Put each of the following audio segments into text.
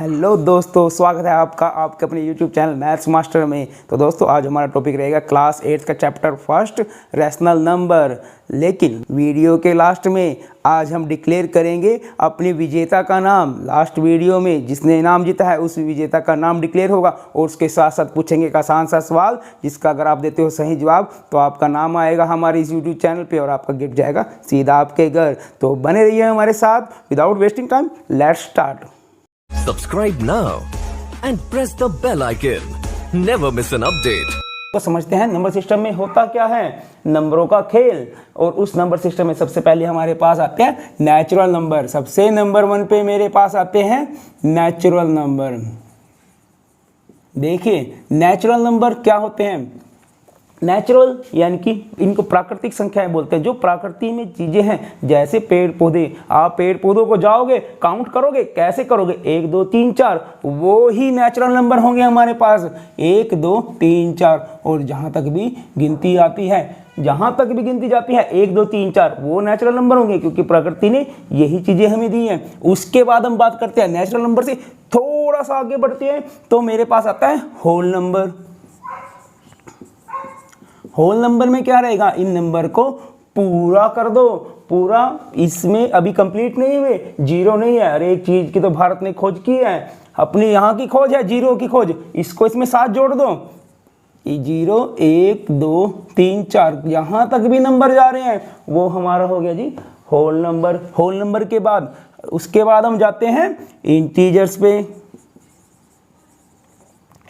Hello दोस्तों, स्वागत है आपका आपके अपने YouTube चैनल मैथ्स मास्टर में। तो दोस्तों आज हमारा टॉपिक रहेगा क्लास 8 का चैप्टर फर्स्ट रैशनल नंबर। लेकिन वीडियो के लास्ट में आज हम डिक्लेयर करेंगे अपने विजेता का नाम। लास्ट वीडियो में जिसने इनाम जीता है उस विजेता का नाम डिक्लेयर होगा और उसके साथ साथ पूछेंगे एक आसान सा सवाल जिसका अगर आप देते हो सही जवाब तो आपका नाम आएगा हमारे इस YouTube चैनल पे और आपका गिफ्ट जाएगा सीधा आपके घर। तो बने रहिए हमारे साथ। Without wasting time let's start. Subscribe now and press the bell icon. Never miss an update. तो समझते हैं नंबर सिस्टम में होता क्या है, नंबरों का खेल। और उस नंबर सिस्टम में सबसे पहले हमारे पास आते हैं नेचुरल नंबर। सबसे नंबर 1 पे मेरे पास आते हैं नेचुरल नंबर। देखिए नेचुरल नंबर क्या होते हैं। नेचुरल यानी कि इनको प्राकृतिक संख्याएं बोलते हैं, जो प्रकृति में चीजें हैं। जैसे पेड़ पौधे, आप पेड़ पौधों को जाओगे काउंट करोगे, कैसे करोगे 1 2 3 4, वो ही नेचुरल नंबर होंगे हमारे पास 1 2 3 4। और जहां तक भी गिनती आती है, जहां तक भी गिनती जाती है 1 2 3 4 वो नेचुरल नंबर होंगे, क्योंकि प्रकृति ने यही चीजें हमें दी हैं। उसके बाद हम बात करते हैं नेचुरल नंबर से थोड़ा सा आगे बढ़ते हैं तो मेरे पास आता है होल नंबर। होल नंबर में क्या रहेगा, इन नंबर को पूरा कर दो। पूरा इसमें अभी कंप्लीट नहीं हुए, जीरो नहीं है। हर एक चीज की तो भारत ने खोज की है, अपने यहाँ की खोज है जीरो की खोज, इसको इसमें साथ जोड़ दो। 0 1 2 3 4 यहां तक भी नंबर जा रहे हैं, वो हमारा हो गया जी होल नंबर। होल नंबर के बाद उसके बाद हम जाते हैं इंटीजर्स पे।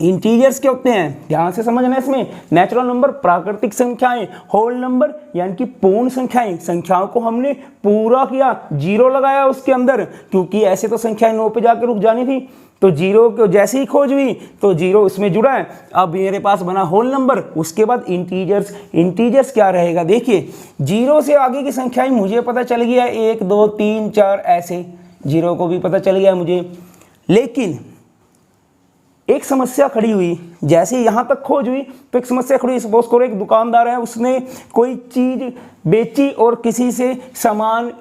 इंटीजर्स क्या होते हैं, ध्यान से समझना। इसमें नेचुरल नंबर प्राकृतिक संख्याएं, होल नंबर यानी कि पूर्ण संख्याएं। संख्याओं को हमने पूरा किया, जीरो लगाया उसके अंदर, क्योंकि ऐसे तो संख्याएं 9 पे जाकर रुक जानी थी। तो जीरो को जैसे ही खोज हुई तो जीरो इसमें जुड़ा है। अब मेरे पास बना होल नंबर। उसके बाद इंटीजर्स। इंटीजर्स क्या रहेगा, देखिए जीरो से आगे की संख्याएं मुझे पता चल गया 1 2 3 4 ऐसे, जीरो को भी पता चल गया मुझे। लेकिन एक समस्या खड़ी हुई, जैसे यहां तक खोज हुई तो एक समस्या खड़ी हुई। सपोज करो एक दुकानदार है, उसने कोई चीज बेची और किसी से सामान,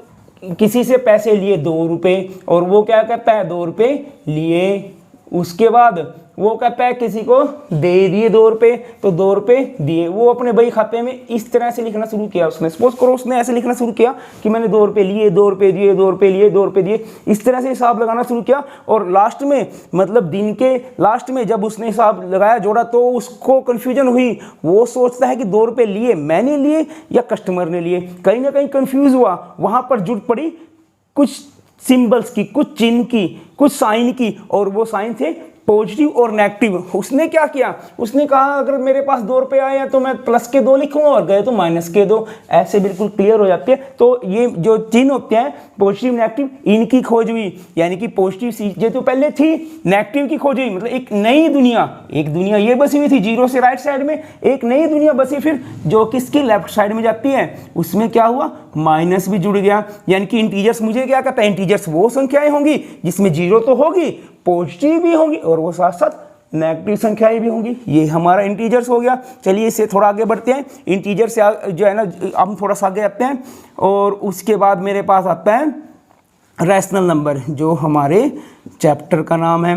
किसी से पैसे लिए 2 रुपए, और वो क्या कहता है 2 रुपए लिए। उसके बाद वो कहता है किसी को दे दिए 2 रुपए, तो 2 रुपए दिए। वो अपने बही खाते में इस तरह से लिखना शुरू किया उसने। सपोज करो उसने ऐसे लिखना शुरू किया कि मैंने 2 रुपए लिए, 2 रुपए दिए, 2 रुपए लिए, 2 रुपए दिए। इस तरह से हिसाब लगाना शुरू किया और लास्ट में, मतलब दिन के लास्ट में जब उसने हिसाब लगाया जोड़ा तो उसको कंफ्यूजन हुई। वो सोचता है कि 2 रुपए लिए मैंने लिए या कस्टमर ने लिए, कहीं ना कहीं कंफ्यूज हुआ। वहां पर जुड़ पड़ी कुछ सिंबल्स की, कुछ चिन्ह की, कुछ साइन की, और वो साइन थे पॉजिटिव और नेगेटिव। उसने क्या किया, उसने कहा अगर मेरे पास 2 रुपए आए हैं तो मैं प्लस के 2 लिखूंगा और गए तो माइनस के 2। ऐसे बिल्कुल क्लियर हो जाते हैं। तो ये जो चिन्ह होते हैं पॉजिटिव नेगेटिव, इनकी खोज हुई। यानी कि पॉजिटिव चीजें तो पहले थी, नेगेटिव की खोज हुई। मतलब एक नई दुनिया, एक दुनिया ये बसी हुई थी जीरो से राइट साइड में, एक नई दुनिया बसी फिर जो किसकी लेफ्ट साइड में जाती है। उसमें क्या हुआ, माइनस भी जुड़ गया। यानी कि इंटीजर्स मुझे क्या कहता है, इंटीजर्स वो संख्याएं होंगी जिसमें जीरो तो होगी, पॉजिटिव भी होंगी और वो साथ साथ नेगेटिव संख्याएं भी होंगी। ये हमारा इंटीजर्स हो गया। चलिए इससे थोड़ा आगे बढ़ते हैं। इंटीजर से जो है ना हम थोड़ा सा आगे आते हैं और उसके बाद मेरे पास आता है रैशनल नंबर, जो हमारे चैप्टर का नाम है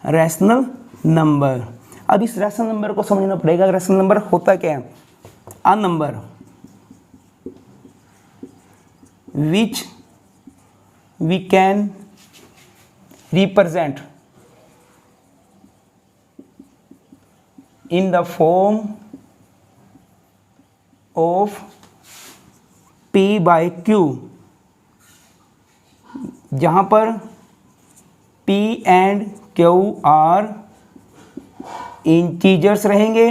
रैशनल नंबर। अब इस रैशनल नंबर को समझना पड़ेगा। रैशनल नंबर होता क्या है, a number which we can represent in the form of p by q, जहां पर p and q are integers रहेंगे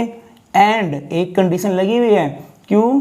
एंड एक कंडीशन लगी हुई है q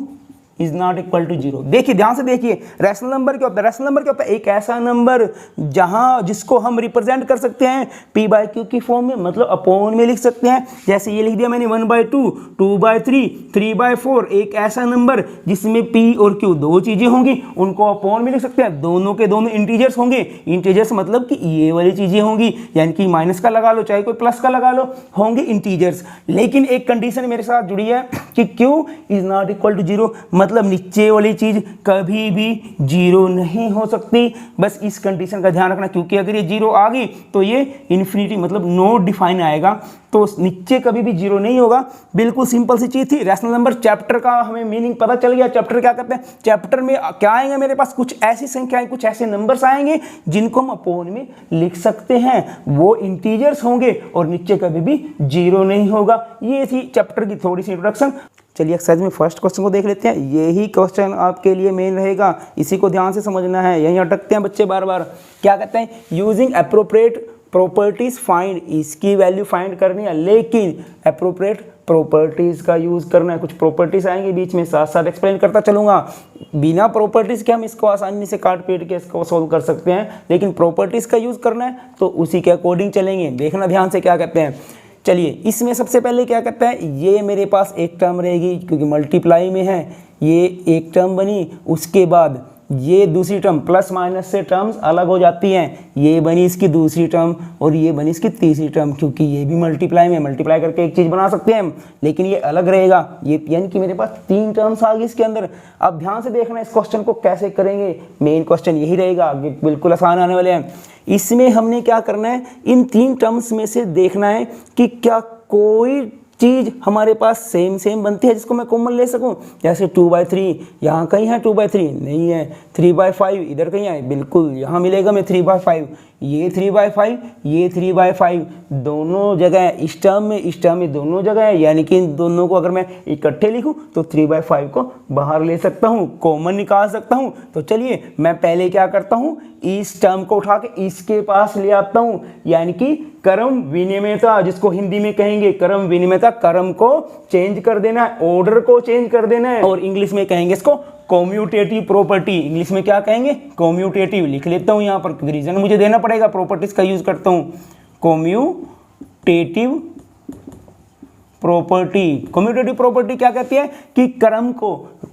is not equal to 0। देखिए ध्यान से देखिए, रैशनल नंबर क्या होता है। रैशनल नंबर क्या होता है, एक ऐसा नंबर जहां जिसको हम रिप्रेजेंट कर सकते हैं p बाई क्यू की फॉर्म में, मतलब अपॉन में लिख सकते हैं। जैसे ये लिख दिया मैंने 1/2, 2/3, 3/4। एक ऐसा नंबर जिसमें p और q दो चीजें होंगी, उनको अपॉन में लिख सकते हैं। दोनों के दोनों इंटीजर्स होंगे। इंटीजर्स मतलब कि ये वाली चीजें होंगी, यानी कि माइनस का लगा लो चाहे कोई प्लस का लगा लो, होंगे इंटीजर्स। लेकिन एक कंडीशन मेरे साथ जुड़ी है कि q is not equal to 0, मतलब नीचे वाली चीज कभी भी जीरो नहीं हो सकती। बस इस कंडीशन का ध्यान रखना, क्योंकि अगर ये जीरो आ गई तो ये इन्फिनिटी मतलब नो डिफाइन आएगा, तो नीचे कभी भी जीरो नहीं होगा। बिल्कुल सिंपल सी चीज थी। रैशनल नंबर चैप्टर का हमें मीनिंग पता चल गया। चैप्टर क्या कहते हैं, चैप्टर में क्या आएंगे मेरे पास, कुछ ऐसी संख्याएं, कुछ ऐसे नंबर्स आएंगे जिनको हम अपोन में लिख सकते हैं, वो इंटीजर्स होंगे और नीचे कभी भी जीरो नहीं होगा। ये थी चैप्टर की थोड़ी सी इंट्रोडक्शन। चलिए एक्सरसाइज में फर्स्ट क्वेश्चन को देख लेते हैं। यही क्वेश्चन आपके लिए मेन रहेगा, इसी को ध्यान से समझना है। यहीं अटकते हैं बच्चे बार बार। क्या कहते हैं, यूजिंग अप्रोप्रिएट प्रॉपर्टीज फाइंड, इसकी वैल्यू फाइंड करनी है, लेकिन अप्रोप्रिएट प्रॉपर्टीज का यूज करना है। कुछ प्रॉपर्टीज आएंगे बीच में, साथ साथ एक्सप्लेन करता चलूंगा। बिना प्रॉपर्टीज के हम इसको आसानी से काट पीट के इसको सॉल्व कर सकते हैं, लेकिन प्रॉपर्टीज का यूज करना है तो उसी के अकॉर्डिंग चलेंगे। देखना ध्यान से क्या कहते हैं। चलिए इसमें सबसे पहले क्या कहता है, ये मेरे पास एक टर्म रहेगी क्योंकि मल्टीप्लाई में है, ये एक टर्म बनी। उसके बाद ये दूसरी टर्म, प्लस माइनस से टर्म्स अलग हो जाती हैं। ये बनी इसकी दूसरी टर्म और ये बनी इसकी तीसरी टर्म, क्योंकि ये भी मल्टीप्लाई में, मल्टीप्लाई करके एक चीज़ बना सकते हैं हम, लेकिन ये अलग रहेगा। ये यानी कि मेरे पास तीन टर्म्स आ गई इसके अंदर। अब ध्यान से देखना इस क्वेश्चन को कैसे करेंगे, मेन क्वेश्चन यही रहेगा, आगे बिल्कुल आसान आने वाले हैं। इसमें हमने क्या करना है, इन तीन टर्म्स में से देखना है कि क्या कोई चीज़ हमारे पास सेम बनती है जिसको मैं कॉमन ले सकूं। जैसे 2/3 यहाँ कहीं है, 2/3 नहीं है। 3/5 इधर कहीं है, बिल्कुल यहाँ मिलेगा मैं 3/5। ये 3/5, ये 3/5 दोनों जगह है, इस टर्म में दोनों जगह है। यानी कि इन दोनों को अगर मैं इकट्ठे लिखूं तो 3/5 को बाहर ले सकता हूं, कॉमन निकाल सकता हूं। तो चलिए मैं पहले क्या करता हूं, इस टर्म को उठा के इसके पास ले आता हूं, यानी कि क्रम विनिमयता, जिसको हिंदी में कहेंगे क्रम विनिमयता। क्रम को चेंज कर देना है, ऑर्डर को चेंज कर देना है, और इंग्लिश में कहेंगे इसको कॉम्यूटेटिव प्रॉपर्टी। इंग्लिश में क्या कहेंगे, कॉम्यूटेटिव। लिख लेता हूं यहाँ पर, रीजन मुझे देना पड़ेगा, प्रॉपर्टीज का यूज करता हूं। कॉम्यूटेटिव प्रॉपर्टी, कम्यूटेटिव प्रॉपर्टी क्या कहती है कि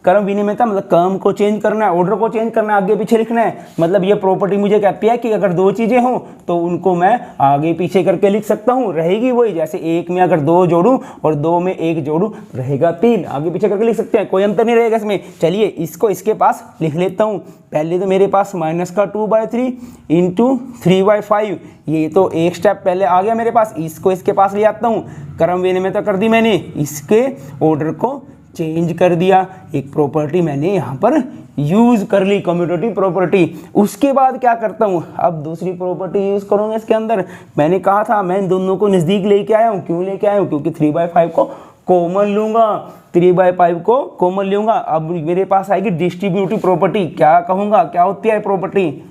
क्रम विनिमयता मतलब क्रम को चेंज करना है, ऑर्डर को चेंज करना है, आगे पीछे लिखना है। मतलब ये प्रॉपर्टी मुझे कहती है कि अगर दो चीजें हों तो उनको मैं आगे पीछे करके लिख सकता हूँ, रहेगी वही। जैसे एक में अगर दो जोड़ूं और दो में एक जोड़ूं रहेगा तीन, आगे पीछे करके लिख सकते हैं, कोई अंतर नहीं रहेगा इसमें। चलिए इसको इसके पास लिख लेता हूँ। पहले तो मेरे पास माइनस का 2/3 इंटू 3/5, ये तो एक स्टेप पहले आ गया मेरे पास। इसको इसके पास ले आता हूँ, क्रम विनिमयता कर दी मैंने, इसके ऑर्डर को चेंज कर दिया। एक प्रॉपर्टी मैंने यहाँ पर यूज कर ली, कम्यूटेटिव प्रॉपर्टी। उसके बाद क्या करता हूँ, अब दूसरी प्रॉपर्टी यूज करूँगा इसके अंदर। मैंने कहा था मैं इन दोनों को नज़दीक लेके आया हूँ। क्यों लेके आया हूँ, क्योंकि 3/5 को कॉमन लूंगा, 3/5 को कॉमन लूंगा। अब मेरे पास आएगी डिस्ट्रीब्यूटिव प्रॉपर्टी। क्या कहूँगा, क्या होती है प्रॉपर्टी,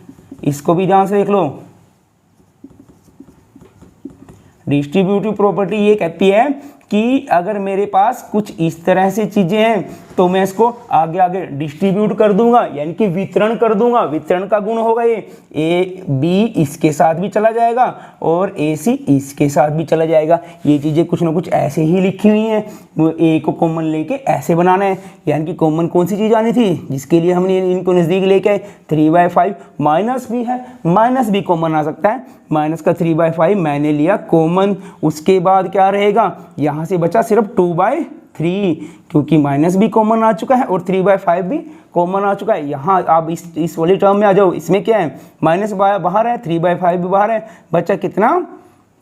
इसको भी ध्यान से देख लो। डिस्ट्रीब्यूटिव प्रॉपर्टी ये कहती है कि अगर मेरे पास कुछ इस तरह से चीजें हैं तो मैं इसको आगे आगे डिस्ट्रीब्यूट कर दूंगा, यानी कि वितरण कर दूंगा। वितरण का गुण होगा ये, ए बी इसके साथ भी चला जाएगा और ए सी इसके साथ भी चला जाएगा। ये चीजें कुछ ना कुछ ऐसे ही लिखी हुई हैं, वो ए को कॉमन लेके ऐसे बनाना है। यानी कि कॉमन कौन सी चीज आनी थी जिसके लिए हमने इनको नजदीक लेके आए, 3/5। माइनस भी है, माइनस भी कॉमन आ सकता है। माइनस का 3/5 मैंने लिया कॉमन। उसके बाद क्या रहेगा, यहाँ से बचा सिर्फ 2/3, क्योंकि माइनस भी कॉमन आ चुका है और 3/5 भी कॉमन आ चुका है। यहाँ आप इस वाली टर्म में आ जाओ, इसमें क्या है, माइनस बाहर है, 3/5 भी बाहर है, बचा कितना,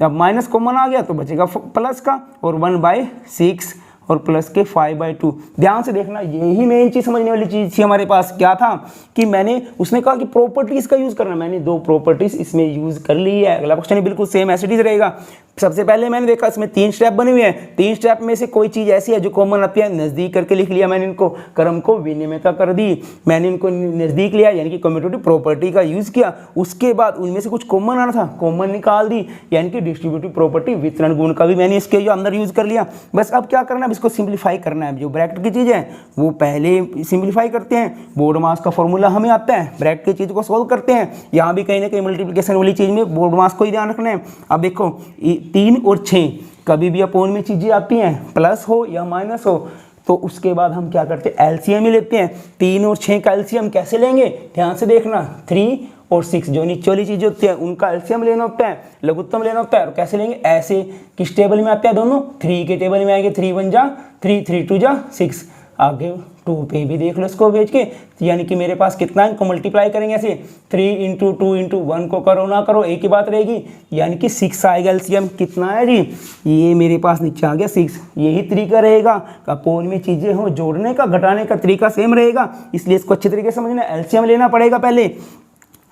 अब माइनस कॉमन आ गया तो बचेगा प्लस का, और 1/6 और प्लस के 5/2। ध्यान से देखना, यही मेन चीज समझने वाली चीज थी हमारे पास। क्या था कि उसने कहा कि प्रॉपर्टीज का यूज करना, मैंने दो प्रॉपर्टीज इसमें यूज कर ली है। अगला क्वेश्चन बिल्कुल सेम एज इट इज रहेगा। सबसे पहले मैंने देखा इसमें 3 स्टेप बने हुए हैं। 3 स्टेप में से कोई चीज ऐसी है जो कॉमन आती है, नजदीक करके लिख लिया मैंने इनको, क्रम को विनिमयता कर दी, मैंने इनको नजदीक लिया, यानी कि कम्यूटेटिव प्रॉपर्टी का यूज किया। उसके बाद उनमें से कुछ कॉमन आना था, कॉमन निकाल दी, यानी कि डिस्ट्रीब्यूटिव प्रॉपर्टी वितरण गुण का भी मैंने इसके जो अंदर यूज कर लिया। बस अब क्या करना है, इसको सिंप्लीफाई करना है। जो ब्रैकेट की चीज़ है वो पहले सिंप्लीफाई करते हैं, बोर्ड मास का फॉर्मूला हमें आता है, ब्रैकेट की चीज़ को सॉल्व करते हैं। यहाँ भी कहीं ना कहीं मल्टीप्लिकेशन वाली चीज़ में बोर्ड मास को ही ध्यान रखना है। अब देखो 3 और 6 कभी भी अपोन में चीज़ें आती हैं, प्लस हो या माइनस हो, तो उसके बाद हम क्या करते हैं, एलसीएम ही लेते हैं। 3 और 6 का एलसीएम कैसे लेंगे, ध्यान से देखना। 3 और 6 जो नीचे वाली चीज़ होती है उनका एलसीएम लेना होता है, लघुत्तम लेना होता है। और कैसे लेंगे, ऐसे किस टेबल में आते हैं दोनों, 3 के टेबल में आएंगे। 3 1 जा 3, 3 2 जा 6, आगे 2 पे भी देख लो इसको भेज के, तो यानी कि मेरे पास कितना है, इनको मल्टीप्लाई करेंगे ऐसे 3 इंटू 2 इंटू 1 को करो ना करो एक ही बात रहेगी, यानी कि 6 आएगा एलसीएम। कितना है जी, ये मेरे पास नीचे आ गया 6। यही तरीका रहेगा अपोन में चीज़ें हो जोड़ने का, घटाने का तरीका सेम रहेगा, इसलिए इसको अच्छे तरीके से समझना। एलसीएम लेना पड़ेगा पहले।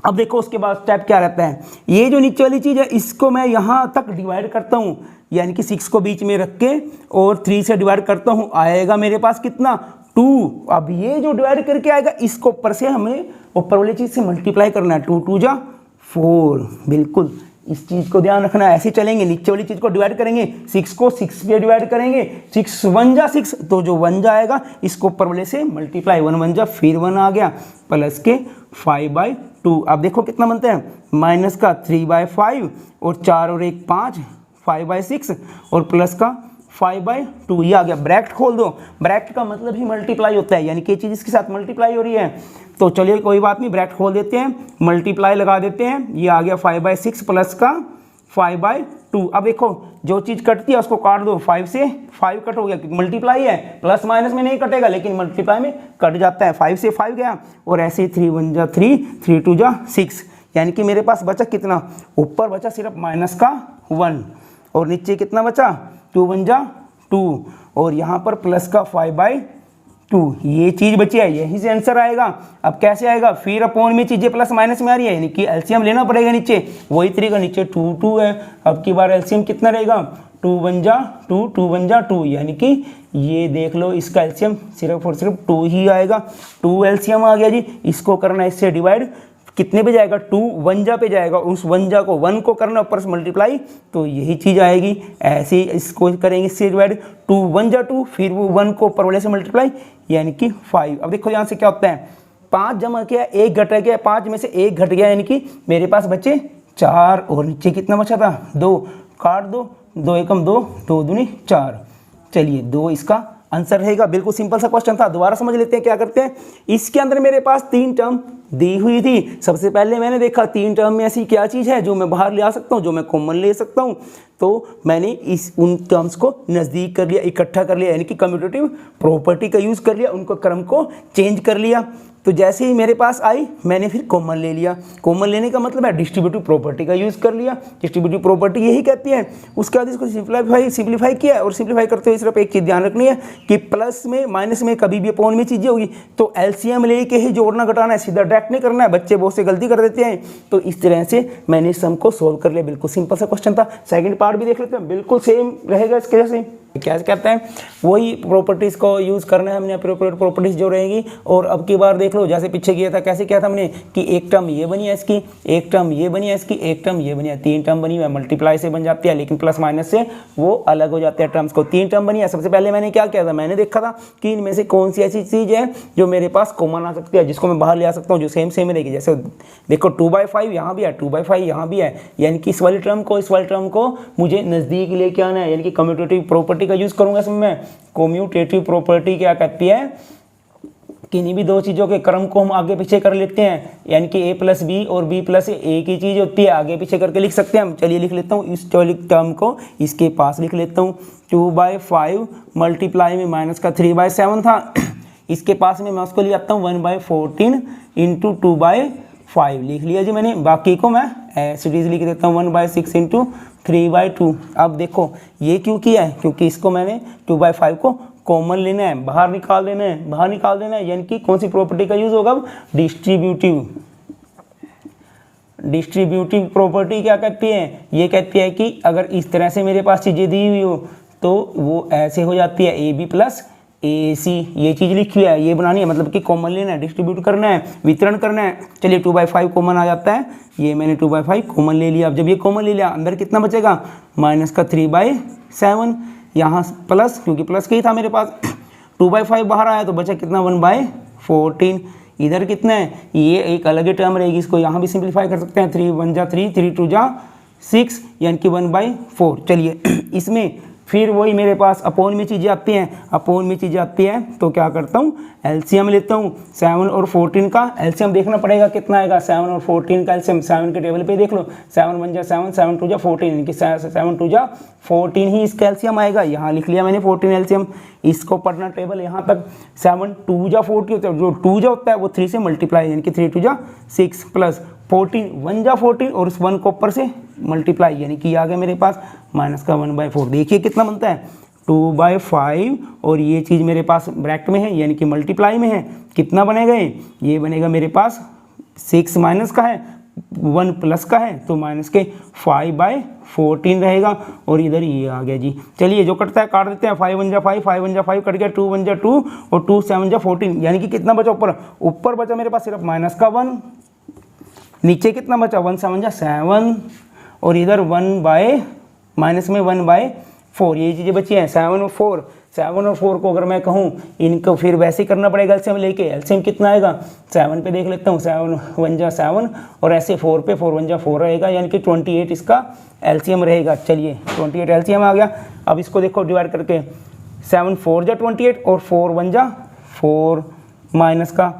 अब देखो उसके बाद स्टेप क्या रहता है, ये जो नीचे वाली चीज़ है इसको मैं यहाँ तक डिवाइड करता हूँ, यानी कि 6 को बीच में रख के और 3 से डिवाइड करता हूँ, आएगा मेरे पास कितना 2। अब ये जो डिवाइड करके आएगा इसको ऊपर से हमें ऊपर वाली चीज़ से मल्टीप्लाई करना है, 2 2 जा 4। बिल्कुल इस चीज़ को ध्यान रखना, ऐसे चलेंगे, नीचे वाली चीज़ को डिवाइड करेंगे, 6 को 6 पे डिवाइड करेंगे, 6 1 जा 6, तो जो 1 जाएगा इसको ऊपर वाले से मल्टीप्लाई, 1 1 जा, फिर 1 आ गया प्लस के 5/2। अब देखो कितना बनता है, माइनस का 3/5 और 4 और 1 5, 5/6 और प्लस का 5/2, ये आ गया। ब्रैकेट खोल दो, ब्रैकेट का मतलब ही मल्टीप्लाई होता है, यानी कि ये चीज़ इसके साथ मल्टीप्लाई हो रही है। तो चलिए कोई बात नहीं, ब्रैकेट खोल देते हैं, मल्टीप्लाई लगा देते हैं, ये आ गया 5/6 प्लस का 5/2। अब देखो जो चीज़ कटती है उसको काट दो, 5 से 5 कट हो गया क्योंकि मल्टीप्लाई है, प्लस माइनस में नहीं कटेगा लेकिन मल्टीप्लाई में कट जाता है, 5 से 5 गया और ऐसे ही 3 1 जा 3, 3 2 जा 6, यानी कि मेरे पास बचा कितना, ऊपर बचा सिर्फ माइनस का 1 और नीचे कितना बचा 2 1 जा 2 और यहाँ पर प्लस का 5/2, ये चीज़ बची है, यही से आंसर आएगा। अब कैसे आएगा, फिर अपोन में चीज़ें प्लस माइनस में आ रही है, यानी कि एलसीएम लेना पड़ेगा नीचे, वही तरीका, नीचे 2 2 है, अब की बार एलसीएम कितना रहेगा 2 1 जा 2, 2 1 जा 2, यानी कि ये देख लो इसका एलसीएम सिर्फ और सिर्फ 2 ही आएगा। 2 एलसीएम आ गया जी, इसको करना है इससे डिवाइड, कितने पे जाएगा 2 1 जा पे जाएगा, उस 1 जा को 1 को करना ऊपर से मल्टीप्लाई, तो यही चीज़ आएगी। ऐसे इसको करेंगे इससे डिवाइड, 2 1 जा 2, फिर वो 1 को ऊपर वाले से मल्टीप्लाई, यानी कि 5। अब देखो यहाँ से क्या होता है, 5 जमा किया, 1 घट गया, 5 में से 1 घट गया, यानी कि मेरे पास बचे 4 और नीचे कितना बचा था 2, काट दो, 2 एकम 2, 2 दूनी 4, चलिए 2 इसका आंसर रहेगा। बिल्कुल सिंपल सा क्वेश्चन था, दोबारा समझ लेते हैं क्या करते हैं। इसके अंदर मेरे पास 3 टर्म दी हुई थी, सबसे पहले मैंने देखा 3 टर्म में ऐसी क्या चीज़ है जो मैं बाहर ले आ सकता हूँ, जो मैं कॉमन ले सकता हूँ, तो मैंने उन टर्म्स को नज़दीक कर लिया, इकट्ठा कर लिया, यानी कि कम्यूटेटिव प्रॉपर्टी का यूज़ कर लिया, उनको क्रम को चेंज कर लिया। तो जैसे ही मेरे पास आई मैंने फिर कॉमन ले लिया, कॉमन लेने का मतलब है डिस्ट्रीब्यूटिव प्रॉपर्टी का यूज़ कर लिया, डिस्ट्रीब्यूटिव प्रॉपर्टी यही कहती है। उसके बाद इसको सिंप्लीफाई किया, और सिंप्लीफाई करते हुए सिर्फ एक चीज़ ध्यान रखनी है कि प्लस में माइनस में कभी भी अपोन में चीज़ें होगी तो एलसीएम लेके ही जोड़ना घटाना है, सीधा डायरेक्ट नहीं करना है, बच्चे बहुत से गलती कर देते हैं। तो इस तरह से मैंने सम को सोल्व कर लिया, बिल्कुल सिंपल सा क्वेश्चन था। सेकंड पार्ट भी देख लेते हैं, बिल्कुल सेम रहेगा इसके जैसे। क्या कहते हैं, वही प्रॉपर्टीज़ को यूज़ करना है हमने, अप्रोप्रिएट प्रॉपर्टीज़ जो रहेंगी। और अब की बार देख लो जैसे पीछे किया था, कैसे किया था हमने कि एक टर्म ये बनी है इसकी, एक टर्म ये बनी है इसकी, एक टर्म ये बनी है, 3 टर्म बनी हुई है, मल्टीप्लाई से बन जाती है लेकिन प्लस माइनस से वो अलग हो जाते हैं टर्म्स को। 3 टर्म बनी है, सबसे पहले मैंने क्या किया था, मैंने देखा था कि इनमें से कौन सी ऐसी चीज़ है जो मेरे पास कॉमन आ सकती है, जिसको मैं बाहर ले आ सकता हूँ, जो सेम रहेगी। जैसे देखो 2/5 यहाँ भी है, 2/5 यहाँ भी है, यानी कि इस वाली टर्म को मुझे नज़दीक लेके आना है, यानी कि कम्यूटेटिव प्रॉपर्टी का यूज़ करूँगा इसमें। कम्यूटेटिव प्रॉपर्टी क्या कहती है, किन्हीं भी 2 चीज़ों के क्रम को हम आगे पीछे कर लेते हैं, यानी कि a + b और b + a एक ही चीज़ होती है, आगे पीछे करके लिख सकते हैं हम। चलिए लिख लेता हूँ इस टर्म को, इसके पास लिख लेता हूँ 2/5 मल्टीप्लाई में माइनस का 3/7 था, इसके पास में मैं उसको ले आता हूँ 1/14 इंटू 2/5 लिख लिया जी मैंने। बाकी को मैं सीरीज लिख देता हूँ 1/6 इंटू 3/2। अब देखो ये क्यों किया है, क्योंकि इसको मैंने 2/5 को कॉमन लेना है, बाहर निकाल देना है, बाहर निकाल देना है, यानी कि कौन सी प्रॉपर्टी का यूज़ होगा, डिस्ट्रीब्यूटिव प्रॉपर्टी क्या कहती है, ये कहती है कि अगर इस तरह से मेरे पास चीज़ें दी हुई हो तो वो ऐसे हो जाती है AB + AC, ये चीज़ लिखी हुई है, ये बनानी है, मतलब कि कॉमन लेना है, डिस्ट्रीब्यूट करना है, वितरण करना है। चलिए 2/5 कॉमन आ जाता है, ये मैंने 2/5 कॉमन ले लिया। अब जब ये कॉमन ले लिया अंदर कितना बचेगा, माइनस का 3/7, यहाँ प्लस, क्योंकि प्लस का ही था मेरे पास, 2/5 बाहर आया तो बचा कितना 1/14, इधर कितना है, ये एक अलग ही टर्म रहेगी, इसको यहाँ भी सिंप्लीफाई कर सकते हैं, 3 1 जा 3, 3 2 जा 6, यानी कि 1/4। चलिए इसमें फिर वही मेरे पास अपोन में चीज़ें आती हैं, तो क्या करता हूँ, एलसीएम लेता हूँ। 7 और 14 का एलसीएम देखना पड़ेगा कितना आएगा, 7 और 14 का एलसीएम 7 के टेबल पे देख लो, 7 1 जा 7, 7 2 जा 14, यानी कि 7 2 जा 14 ही इसका एलसीएम आएगा। यहाँ लिख लिया मैंने 14 एलसीएम, इसको पढ़ना टेबल यहाँ तक। 7 2 जा 40 होता है, जो 2 जा होता है वो 3 से मल्टीप्लाई, यानी कि 3 2 जा 6 प्लस 14 1 जा 14 और उस 1 को ऊपर से मल्टीप्लाई, यानी कि आ गया मेरे पास माइनस का 1/4। देखिए कितना बनता है 2/5 और ये चीज़ मेरे पास ब्रैकेट में है, यानी कि मल्टीप्लाई में है। कितना बनेगा ये बनेगा मेरे पास 6 माइनस का है, 1 प्लस का है, तो माइनस के 5/14 रहेगा। और इधर ये आ गया जी। चलिए जो कटता है काट देते हैं, 5 1 जा 5, 5 1 जा 5 कट गया, 2 1 जा 2 और 2 7 जा 14, यानी कि कितना बचा ऊपर बचा मेरे पास सिर्फ माइनस का 1, नीचे कितना बचा 1 7 जा 7 और इधर 1 माइनस में 1/4, ये चीज़ें बची हैं 7 और 4 को अगर मैं कहूँ इनको फिर वैसे ही करना पड़ेगा एलसीएम लेके। एलसीएम कितना आएगा 7 पे देख लेता हूँ, 7 1 जा 7 और ऐसे 4 पे 4 1 जा 4 रहेगा, यानी कि 28 इसका एलसीएम रहेगा। चलिए 28 एलसीएम आ गया। अब इसको देखो डिवाइड करके, 7 4 जा 28 और 4 1 जा 4 माइनस का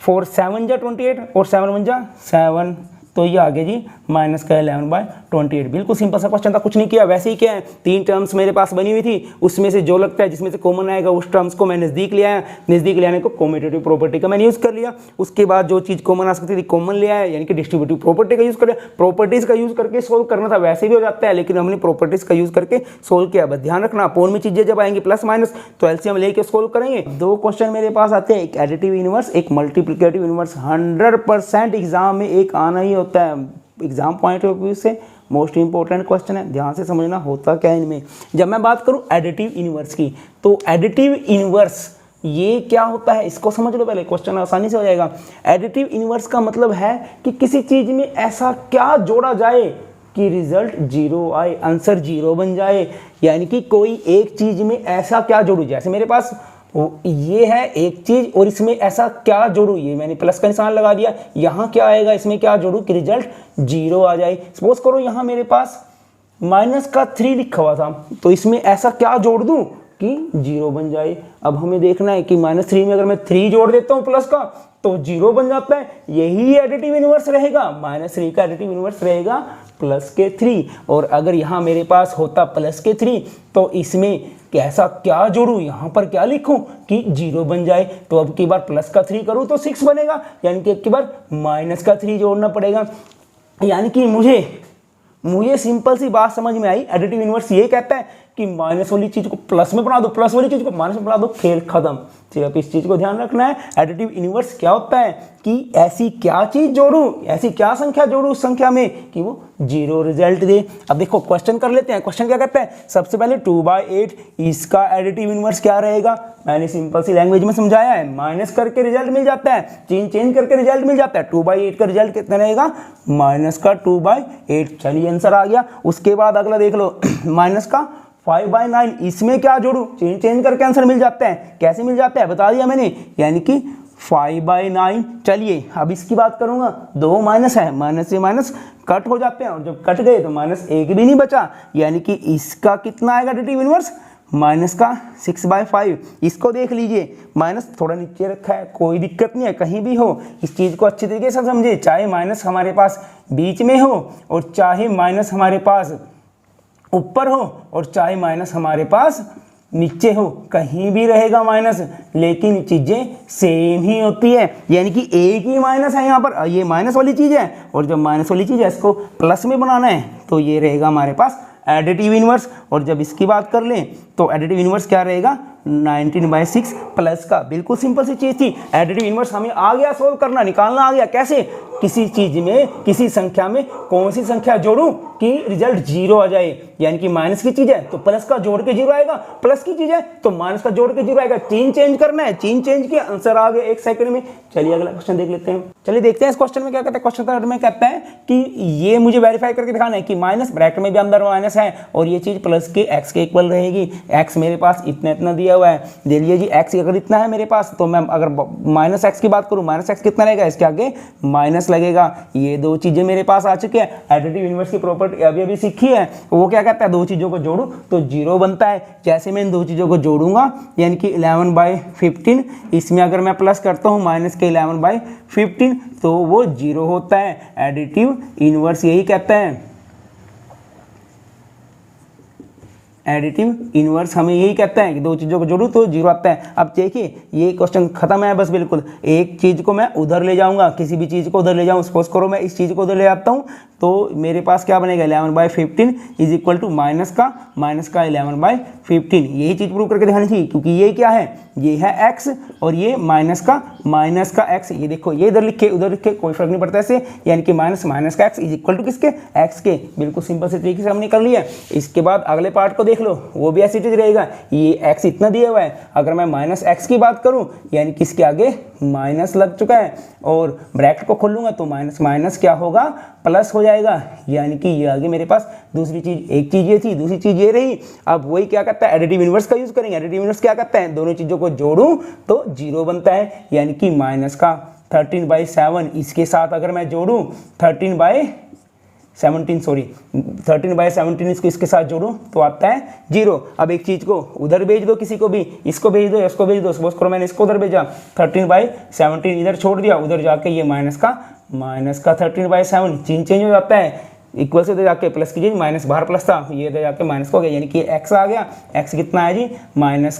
4 7 जा 28 और 7 1 जा 7, तो ये आ गया जी माइनस का 11/28। बिल्कुल सिंपल सा क्वेश्चन था, कुछ नहीं किया, वैसे ही क्या है 3 टर्म्स मेरे पास बनी हुई थी, उसमें से जो लगता है जिसमें से कॉमन आएगा उस टर्म्स को मैं नज़दीक ले आया, नज़दीक ले आने को कॉम्यूटेटिव प्रॉपर्टी का मैंने यूज़ कर लिया। उसके बाद जो चीज़ कॉमन आ सकती थी कॉमन ले आया, यानी कि डिस्ट्रीब्यूटिव प्रॉपर्टी का यूज़ कर लिया। प्रॉपर्टीज़ का यूज़ करके सोल्व करना था, वैसे भी हो जाता है, लेकिन हमने प्रॉपर्टीज़ का यूज़ करके सोल्व किया। बस ध्यान रखना अपोन में चीज़ें जब आएंगी प्लस माइनस तो एलसीएम लेके सोल्व करेंगे। 2 क्वेश्चन मेरे पास आते हैं, एक एडिटिव इनवर्स, एक मल्टीप्लिकेटिव इनवर्स। 100% एग्जाम में एक आना ही होता है, एग्जाम पॉइंट ऑफ व्यू से मोस्ट इंपॉर्टेंट क्वेश्चन है, ध्यान से समझना होता क्या है इनमें। जब मैं बात करूं एडिटिव इनवर्स की, तो एडिटिव इनवर्स ये क्या होता है इसको समझ लो पहले, क्वेश्चन आसानी से हो जाएगा। एडिटिव इनवर्स का मतलब है कि किसी चीज में ऐसा क्या जोड़ा जाए कि रिजल्ट 0 आए, आंसर 0 बन जाए, यानी कि कोई एक चीज में ऐसा क्या जोड़ू, जैसे मेरे पास ये है एक चीज और इसमें ऐसा क्या जोड़ू, ये मैंने प्लस का निशान लगा दिया, यहाँ क्या आएगा, इसमें क्या जोड़ू कि रिजल्ट 0 आ जाए। सपोज करो यहाँ मेरे पास माइनस का 3 लिखा हुआ था, तो इसमें ऐसा क्या जोड़ दूं कि 0 बन जाए। अब हमें देखना है कि -3 में अगर मैं 3 जोड़ देता हूँ प्लस का तो 0 बन जाता है, यही एडिटिव इनवर्स रहेगा। -3 का एडिटिव इनवर्स रहेगा प्लस के 3, और अगर यहाँ मेरे पास होता प्लस के 3 तो इसमें कैसा क्या जोड़ूं, यहाँ पर क्या लिखूं कि 0 बन जाए। तो अब की बार प्लस का 3 करूं तो 6 बनेगा, यानी कि अब की बार माइनस का 3 जोड़ना पड़ेगा। यानी कि मुझे सिंपल सी बात समझ में आई, एडिटिव इनवर्स ये कहता है कि माइनस वाली चीज को प्लस में बना दो, प्लस वाली चीज को माइनस में बना दो, खेल खत्म। सिर्फ इस चीज को ध्यान रखना है। एडिटिव इनवर्स क्या होता है कि ऐसी क्या चीज जोड़ूं, ऐसी क्या संख्या जोड़ूं उस संख्या में कि वो 0 रिजल्ट दे। अब देखो क्वेश्चन कर लेते हैं। क्वेश्चन क्या कहता है, सबसे पहले 2/8 इसका एडिटिव इनवर्स क्या रहेगा, मैंने सिंपल सी लैंग्वेज में समझाया है। माइनस करके रिजल्ट मिल जाता है, चेंज करके रिजल्ट मिल जाता है। 2/8 का रिजल्ट कितना रहेगा, माइनस का 2/8। चलिए आंसर आ गया। उसके बाद अगला देख लो, माइनस का 5/9, इसमें क्या जोड़ू, चेंज करके आंसर मिल जाता है। कैसे मिल जाता है बता दिया मैंने, यानी कि 5/9। चलिए अब इसकी बात करूंगा, 2 माइनस है, माइनस से माइनस कट हो जाते हैं, और जब कट गए तो -1 भी नहीं बचा, यानी कि इसका कितना आएगा एडिटिव इनवर्स, माइनस का 6/5। इसको देख लीजिए, माइनस थोड़ा नीचे रखा है, कोई दिक्कत नहीं है, कहीं भी हो इस चीज़ को अच्छी तरीके से समझे। चाहे माइनस हमारे पास बीच में हो और चाहे माइनस हमारे पास ऊपर हो और चाहे माइनस हमारे पास नीचे हो, कहीं भी रहेगा माइनस, लेकिन चीजें सेम ही होती है। यानी कि एक ही माइनस है यहाँ पर, ये माइनस वाली चीज है, और जब माइनस वाली चीज है इसको प्लस में बनाना है तो ये रहेगा हमारे पास एडिटिव इनवर्स। और जब इसकी बात कर लें तो एडिटिव इनवर्स क्या रहेगा, 19/6 प्लस का। बिल्कुल सिंपल सी चीज थी। एडिटिव इनवर्स हमें आ गया सोल्व करना, निकालना आ गया। कैसे, किसी चीज में किसी संख्या में कौन सी संख्या जोड़ूं कि रिजल्ट 0 आ जाए। यानी कि माइनस की चीज है तो प्लस का जोड़ के 0 आएगा, प्लस की चीज है तो माइनस का जोड़ के 0 आएगा। चेंज करना है, चेंज किया, आंसर आ गया 1 सेकंड में। चलिए अगला क्वेश्चन देख लेते हैं। चलिए देखते हैं इस क्वेश्चन में क्या कहता है। क्वेश्चन थर्ड में कहता है कि ये मुझे वेरीफाई करके दिखाना है कि माइनस ब्रैकेट में भी अंदर माइनस है और ये चीज प्लस के x के इक्वल रहेगी। x मेरे पास इतना दिया हुआ है, दे लीजिए जी x अगर इतना है मेरे पास, तो मैं अगर -x की बात करूं, -x कितना रहेगा, इसके आगे माइनस लगेगा। ये दो चीजें मेरे पास आ चुकी है। एडिटिव इनवर्स की प्रॉपर्टी अभी अभी सीखी है, वो क्या कहता है, दो चीजों को जोड़ू तो 0 बनता है। जैसे मैं इन दो चीजों को जोड़ूंगा यानी कि 11/15, इसमें अगर मैं प्लस करता हूँ माइनस के 11/15 तो वो 0 होता है। एडिटिव इनवर्स यही कहता है, एडिटिव इनवर्स हमें यही कहता है कि दो चीज़ों को जोड़ूं तो 0 आता है। अब देखिए ये क्वेश्चन खत्म है बस बिल्कुल। एक चीज़ को मैं उधर ले जाऊंगा, किसी भी चीज़ को उधर ले जाऊँ, सपोज करो मैं इस चीज़ को उधर ले जाता हूँ तो मेरे पास क्या बनेगा 11/15 इज इक्वल टू माइनस का 11/15। यही चीज़ प्रूव करके दिखानी चाहिए क्योंकि ये क्या है, ये है x और ये माइनस का x। ये देखो ये इधर लिखे उधर लिखे कोई फर्क नहीं पड़ता ऐसे, यानी कि माइनस का x इज इक्वल टू किसके, x के। बिल्कुल सिंपल से तरीके से हमने कर लिया। इसके बाद अगले पार्ट को देख लो, वो भी ऐसे रहेगा। ये x इतना दिया हुआ है, अगर मैं माइनस x की बात करूं यानी कि इसके आगे माइनस लग चुका है और ब्रैकेट को खोलूंगा तो माइनस माइनस क्या होगा, प्लस हो जाएगा। यानी कि ये आगे मेरे पास दूसरी चीज, एक चीज ये थी, दूसरी चीज ये रही। अब वही क्या करता है, एडिटिव इनवर्स का यूज करेंगे। एडिटिव इनवर्स क्या करता है, दोनों चीजों को जोड़ूं तो 0 बनता है। यानी कि माइनस का 13/7 इसके साथ अगर मैं जोड़ूं 13/17 इसके साथ जोड़ूं तो आता है 0। अब एक चीज को उधर भेज दो, किसी को भी, इसको भेज दो, इसको भेज दो। सपोज करो मैंने इसको उधर भेजा, 13/17 इधर छोड़ दिया, उधर जाके ये माइनस का 13/7 चेंज हो जाता है। इक्वल से उधर जाके प्लस की चीज, माइनस बाहर प्लस था, ये इधर जाके माइनस को हो गया। यानी कि x आ गया। x कितना है जी, माइनस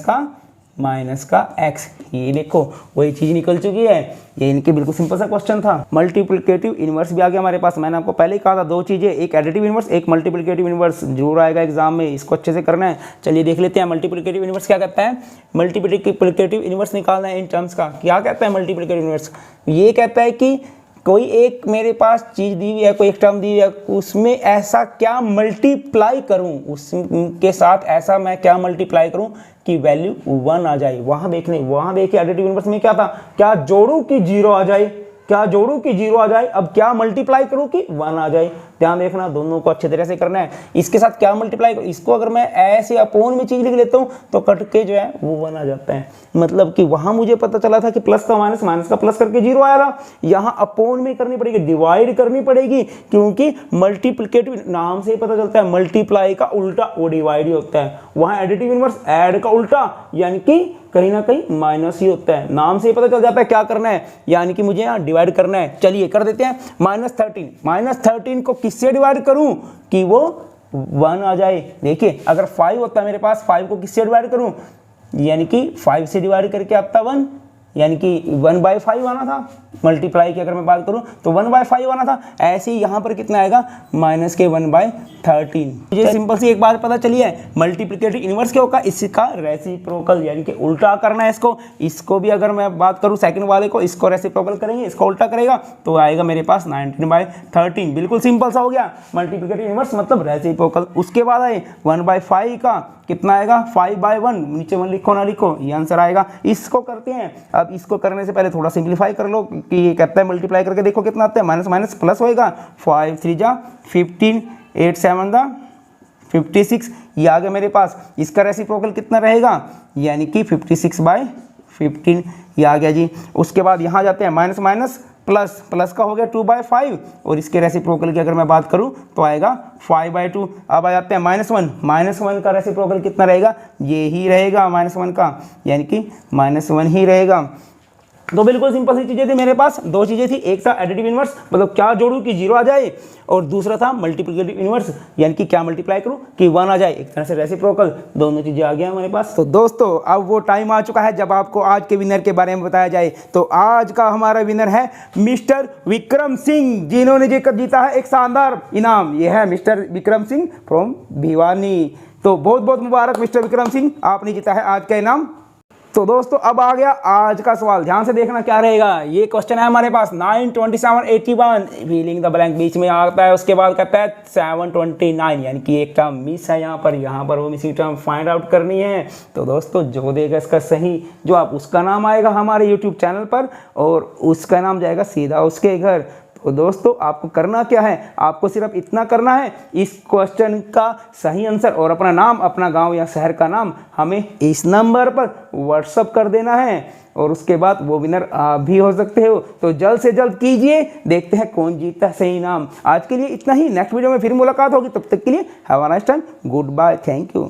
का x। ये देखो वही चीज निकल चुकी है। ये इनके बिल्कुल सिंपल सा क्वेश्चन था। मल्टीप्लिकेटिव इनवर्स भी आ गया हमारे पास। मैंने आपको पहले ही कहा था दो चीजें, एक एडिटिव इनवर्स, एक मल्टीप्लिकेटिव इनवर्स जरूर आएगा एग्जाम में, इसको अच्छे से करना है। चलिए देख लेते हैं मल्टीप्लिकेटिव इनवर्स क्या कहता है। मल्टीप्लिकेटिव इनवर्स निकालना है इन टर्म्स का। क्या कहता है मल्टीप्लिकेटिव इनवर्स, ये कहता है कि कोई एक मेरे पास चीज़ दी हुई है, कोई एक टर्म दी हुई है, उसमें ऐसा क्या मल्टीप्लाई करूं, उसके साथ ऐसा मैं क्या मल्टीप्लाई करूं कि वैल्यू 1 आ जाए। वहां देखिए एडिटिव इनवर्स में क्या था, क्या जोड़ूं कि 0 आ जाए, क्या जोड़ूं कि 0 आ जाए। अब क्या मल्टीप्लाई करूं कि 1 आ जाए। ध्यान देखना, दोनों को अच्छे तरह से करना है। इसके साथ क्या मल्टीप्लाई करूं, इसको अगर मैं ऐसे अपोन में चीज लिख लेता हूं तो कट के जो है वो 1 आ जाता है। मतलब कि वहां मुझे पता चला था कि प्लस का माइनस, माइनस का प्लस करके 0 आया था। यहां अपोन में करनी पड़ेगी, डिवाइड करनी पड़ेगी, क्योंकि मल्टीप्लिकेटिव नाम से ही पता चलता है मल्टीप्लाई का उल्टा वो डिवाइड ही होता है। वहां एडिटिव इनवर्स ऐड का उल्टा यानी कि कहीं ना कहीं माइनस ही होता है। नाम से ही पता चल जाता है क्या करना है, यानी कि मुझे यहाँ डिवाइड करना है। चलिए कर देते हैं। -13 को किससे डिवाइड करूं कि वो 1 आ जाए। देखिए अगर 5 होता है मेरे पास, 5 को किससे डिवाइड करूं, यानी कि 5 से डिवाइड करके आता 1, यानी कि 1/5 आना था। मल्टीप्लाई की अगर मैं बात करूं तो 1/5 आना था। ऐसे ही यहां पर कितना आएगा, -1/13। मुझे सिंपल सी एक बात पता चली है, मल्टीप्लिकेटिव इनवर्स क्या होगा, इसका रेसिप्रोकल यानी कि उल्टा करना है इसको। इसको भी अगर मैं बात करूं सेकंड वाले को, इसको रेसिप्रोकल करेंगे, इसको उल्टा करेगा तो आएगा मेरे पास 19/13। बिल्कुल सिंपल सा हो गया। मल्टीप्लिकेटिव इनवर्स मतलब रेसिप्रोकल। उसके बाद आए 1/5 का कितना आएगा, 5/1। नीचे 1 लिखो ना लिखो, ये आंसर आएगा। इसको करते हैं। अब इसको करने से पहले थोड़ा सिंप्लीफाई कर लो कि ये कहता है मल्टीप्लाई करके देखो कितना आता है, माइनस माइनस प्लस होएगा। 5 3 जा 15, 8 7 दा 56, ये आ गया मेरे पास। इसका रेसिप्रोकल कितना रहेगा, यानी कि 56/15 ये आ गया जी। उसके बाद यहाँ जाते हैं माइनस माइनस प्लस, प्लस का हो गया 2/5 और इसके रेसिप्रोकल की अगर मैं बात करूं तो आएगा 5/2। अब आ जाते हैं -1 का रेसिप्रोकल कितना रहेगा, ये ही रहेगा -1 का, यानी कि -1 ही रहेगा। तो बिल्कुल सिंपल सी चीज़ें थी मेरे पास। दो चीज़ें थी, एक था एडिटिव इनवर्स मतलब क्या जोड़ूं कि 0 आ जाए, और दूसरा था मल्टीप्लिकेटिव इनवर्स यानी कि क्या मल्टीप्लाई करूं कि 1 आ जाए। एक तरह से रेसिप्रोकल, दोनों चीज़ें आ गया हमारे पास। तो दोस्तों अब वो टाइम आ चुका है जब आपको आज के विनर के बारे में बताया जाए। तो आज का हमारा विनर है मिस्टर विक्रम सिंह, जिन्होंने जीता है एक शानदार इनाम। ये है मिस्टर विक्रम सिंह फ्रॉम भिवानी। तो बहुत बहुत मुबारक मिस्टर विक्रम सिंह, आपने जीता है आज का इनाम। तो दोस्तों अब आ गया आज का सवाल, ध्यान से देखना क्या रहेगा। ये क्वेश्चन है हमारे पास 9 27 81, फिलिंग द ब्लैंक बीच में आता है। उसके बाद कहता है 729, यानी कि एक टर्म मिस है यहाँ पर वो मिसिंग टर्म फाइंड आउट करनी है। तो दोस्तों जो देगा इसका सही जवाब, उसका नाम आएगा हमारे यूट्यूब चैनल पर और उसका नाम जाएगा सीधा उसके घर। तो दोस्तों आपको करना क्या है, आपको सिर्फ इतना करना है, इस क्वेश्चन का सही आंसर और अपना नाम, अपना गांव या शहर का नाम हमें इस नंबर पर व्हाट्सअप कर देना है और उसके बाद वो विनर आप भी हो सकते हो। तो जल्द से जल्द कीजिए, देखते हैं कौन जीतता है सही नाम। आज के लिए इतना ही, नेक्स्ट वीडियो में फिर मुलाकात होगी, तब तक के लिए have a nice time, good bye, thank you.